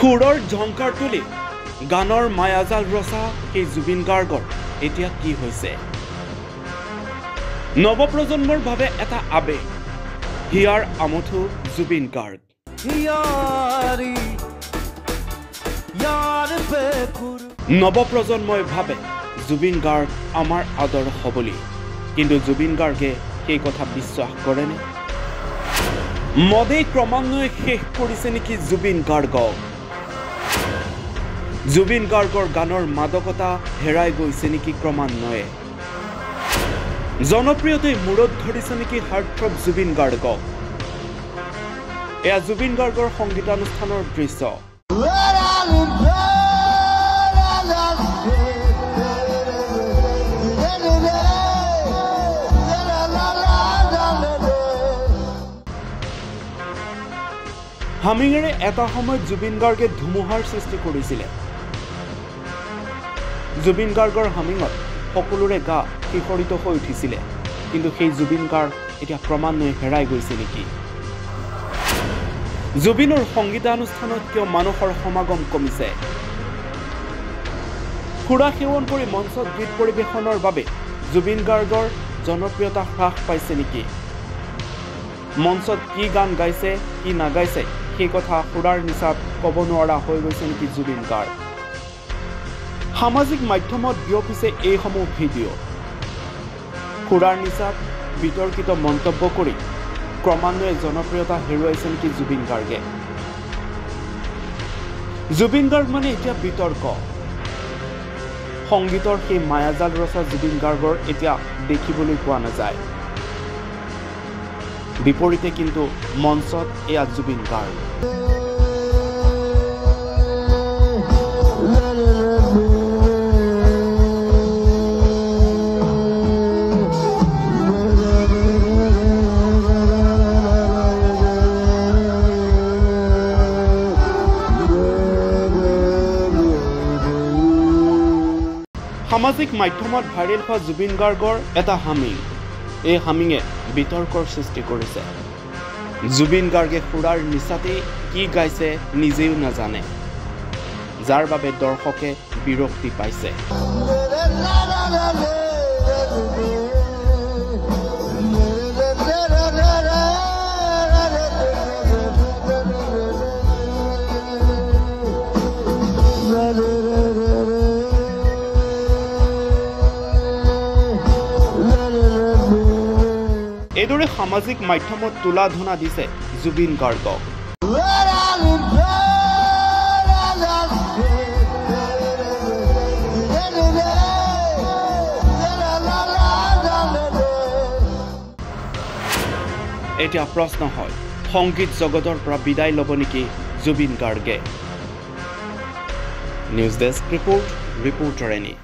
সুৰৰ ঝংকাৰ তুলি গানৰ মায়াজাল ৰচা সেই জুবিন গাৰ্গৰ এতিয়া কি হৈছে নৱপ্ৰজন্মৰ বাবে এটা আবেগ হিয়াৰ আমঠু জুবিন গাৰ্গ নৱপ্ৰজন্মই ভাবে জুবিন গাৰ্গ আমাৰ আদৰ্শ বুলি কিন্তু জুবিন গাৰ্গে সেই কথা বিশ্বাস কৰেনে মদে ক্ৰমান্বয়ে শেষ কৰিছে নেকি জুবিন গাৰ্গক জুবিন গাৰ্গৰ গানৰ মাদকতা হেৰাই গৈছে নেকি ক্ৰমান্বয়ে জনপ্ৰিয়তাই মূৰত ধৰিছে নেকি হাৰ্টথ্ৰব জুবিন গাৰ্গক এয়া জুবিন গাৰ্গৰ সংগীতানুষ্ঠানৰ দৃশ্য হামিঙেৰে এটা সময়ত জুবিন গাৰ্গে ধুমুহাৰ সৃষ্টি কৰিছিলে জুবিন গাৰ্গৰ হামিঙত সকলোৰে গা শিহৰিত হৈ উঠিছিলে কিন্তু সেই জুবিন গাৰ্গ এতিয়া ক্ৰমান্বয়ে হেৰাই গৈছে নেকি জুবিনৰ সংগীতানুষ্ঠানত কিয় মানুহৰ সমাগম কমিছে সুৰা সেৱন কৰি মঞ্চত গীত পৰিৱেশনৰ বাবে জুবিন গাৰ্গৰ জনপ্ৰিয়তা হ্ৰাস পাইছে নেকি মঞ্চত কি গান গাইছে কি নাগাইছে সেই কথা সুৰাৰ নিচাত ক'ব নোৱাৰা হৈ গৈছে নেকি জুবিন গাৰ্গ সামাজিক মাধ্যমত বিয়পিছে এইসমূহ ভিডিঅ' সুৰাৰ নিচাত বিতৰ্কিত মন্তব্য কৰি ক্ৰমান্বয়ে জনপ্ৰিয়তা হেৰুৱাইছে নেকি জুবিন গাৰ্গে জুবিন গাৰ্গ মানে এতিয়া বিতৰ্ক সংগীতৰ সেই মায়াজাল ৰচা জুবিন গাৰ্গৰ এতিয়া দেখিবলৈ পোৱা নাযায় বিপৰীতে কিন্তু মঞ্চত এয়া জুবিন গাৰ্গ সামাজিক মাধ্যমত ভাইৰেল হোৱা জুবিন গাৰ্গৰ এটা হামিং এই হামিঙে বিতৰ্কৰ সৃষ্টি কৰিছে জুবিন গাৰ্গে সুৰাৰ নিচাতেই কি গাইছে নিজেও নাজানে যাৰ বাবে দৰ্শকে বিৰক্তি পাইছে এইদৰে সামাজিক মাধ্যমত তোলা ধনা দিছে জুবিন গাৰ্গক এতিয়া প্ৰশ্ন হয় সংগীত জগতৰ পৰা বিদায় ল'ব নেকি জুবিন গাৰ্গে নিউজ ডেস্ক ৰিপৰ্টাৰ এনি